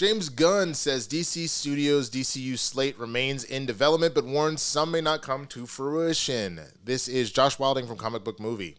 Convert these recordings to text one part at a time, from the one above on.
James Gunn says DC Studios' DCU slate remains in development, but warns some may not come to fruition. This is Josh Wilding from Comic Book Movie.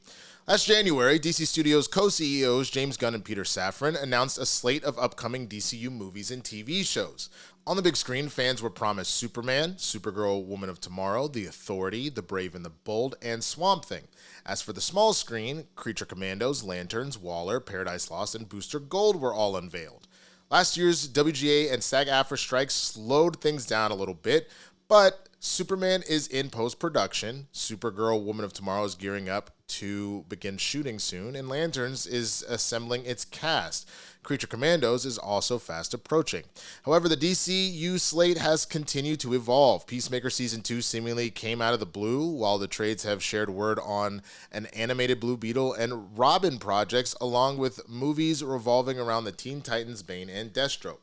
Last January, DC Studios co-CEOs James Gunn and Peter Safran announced a slate of upcoming DCU movies and TV shows. On the big screen, fans were promised Superman, Supergirl, Woman of Tomorrow, The Authority, The Brave and the Bold, and Swamp Thing. As for the small screen, Creature Commandos, Lanterns, Waller, Paradise Lost, and Booster Gold were all unveiled. Last year's WGA and SAG-AFTRA strikes slowed things down a little bit, but Superman is in post-production, Supergirl, Woman of Tomorrow is gearing up to begin shooting soon, and Lanterns is assembling its cast. Creature Commandos is also fast approaching. However, the DCU slate has continued to evolve. Peacemaker Season 2 seemingly came out of the blue, while the trades have shared word on an animated Blue Beetle and Robin projects, along with movies revolving around the Teen Titans, Bane, and Deathstroke.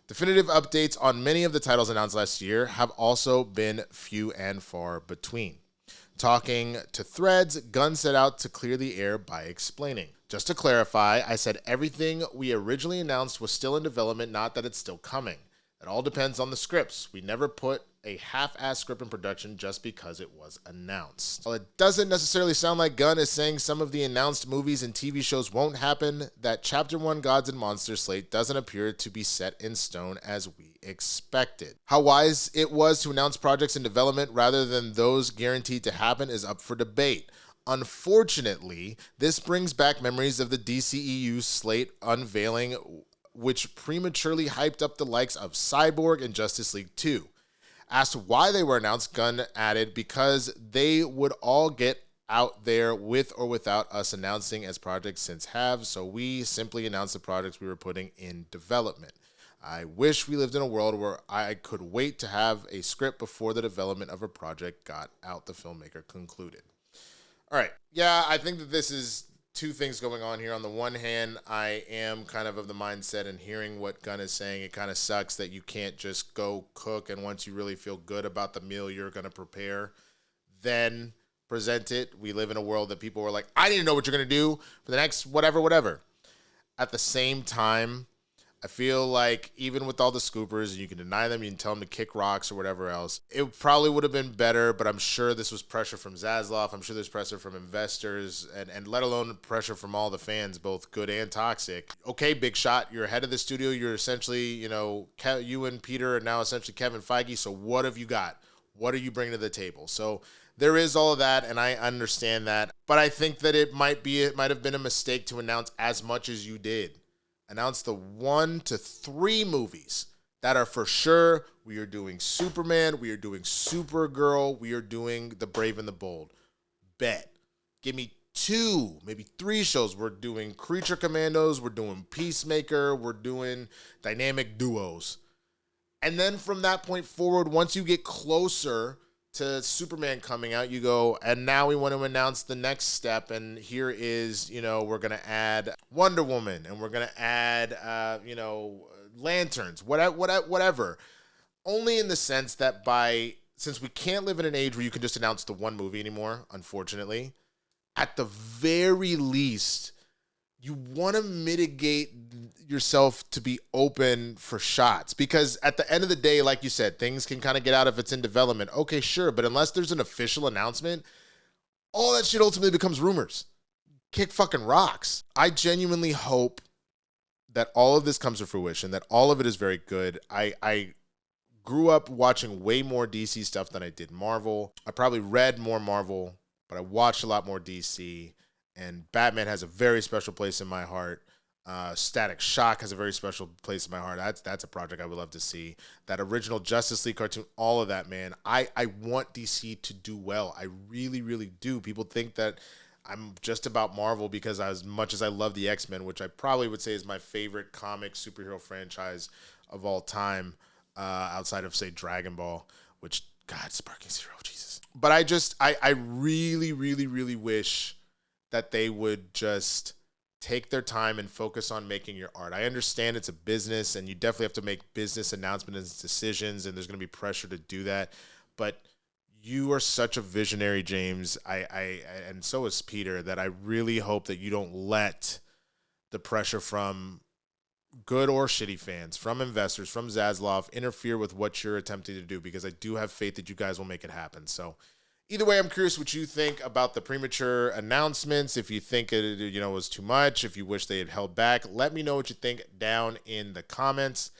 Definitive updates on many of the titles announced last year have also been few and far between. Talking to Threads, Gunn set out to clear the air by explaining. Just to clarify, I said everything we originally announced was still in development, not that it's still coming. It all depends on the scripts. We never put a half-assed script in production just because it was announced. While it doesn't necessarily sound like Gunn is saying some of the announced movies and TV shows won't happen, that Chapter 1 Gods and Monsters slate doesn't appear to be set in stone as we expected. How wise it was to announce projects in development rather than those guaranteed to happen is up for debate. Unfortunately, this brings back memories of the DCEU slate unveiling, which prematurely hyped up the likes of Cyborg and Justice League 2. Asked why they were announced, Gunn added, because they would all get out there with or without us announcing, as projects since have, so we simply announced the projects we were putting in development. I wish we lived in a world where I could wait to have a script before the development of a project got out, the filmmaker concluded. All right. Yeah, I think that this is two things going on here. On the one hand, I am kind of the mindset, and hearing what Gunn is saying, it kind of sucks that you can't just go cook, and once you really feel good about the meal you're going to prepare, then present it. We live in a world that people are like, I need to know what you're going to do for the next whatever. At the same time, I feel like even with all the scoopers, and you can deny them, you can tell them to kick rocks or whatever else, it probably would have been better, but I'm sure this was pressure from Zaslav. I'm sure there's pressure from investors, and let alone pressure from all the fans, both good and toxic. Okay, big shot, you're ahead of the studio. You're essentially, you and Peter are now essentially Kevin Feige, so what have you got? What are you bringing to the table? So there is all of that, and I understand that, but I think that it might have been a mistake to announce as much as you did. Announce the 1 to 3 movies that are for sure. We are doing Superman. We are doing Supergirl. We are doing The Brave and the Bold. Bet. Give me 2, maybe 3 shows. We're doing Creature Commandos. We're doing Peacemaker. We're doing Dynamic Duos. And then from that point forward, once you get closer to Superman coming out, you go, and now we want to announce the next step, and here is, we're going to add Wonder Woman, and we're going to add, Lanterns, whatever. Only in the sense that since we can't live in an age where you can just announce the one movie anymore, unfortunately, at the very least, you want to mitigate yourself to be open for shots, because at the end of the day, like you said, things can kind of get out if it's in development. Okay, sure, but unless there's an official announcement, all that shit ultimately becomes rumors. Kick fucking rocks. I genuinely hope that all of this comes to fruition, that all of it is very good. I grew up watching way more DC stuff than I did Marvel. I probably read more Marvel, but I watched a lot more DC. And Batman has a very special place in my heart. Static Shock has a very special place in my heart. That's a project I would love to see. That original Justice League cartoon, all of that, man. I want DC to do well. I really, really do. People think that I'm just about Marvel because as much as I love the X-Men, which I probably would say is my favorite comic superhero franchise of all time, outside of, say, Dragon Ball, which, God, Sparking Zero, Jesus. But I really, really, really wish that they would just take their time and focus on making your art. I understand it's a business, and you definitely have to make business announcements and decisions, and there's going to be pressure to do that. But you are such a visionary, James, and so is Peter, that I really hope that you don't let the pressure from good or shitty fans, from investors, from Zaslav, interfere with what you're attempting to do, because I do have faith that you guys will make it happen. So either way, I'm curious what you think about the premature announcements. If you think it, was too much, if you wish they had held back, let me know what you think down in the comments.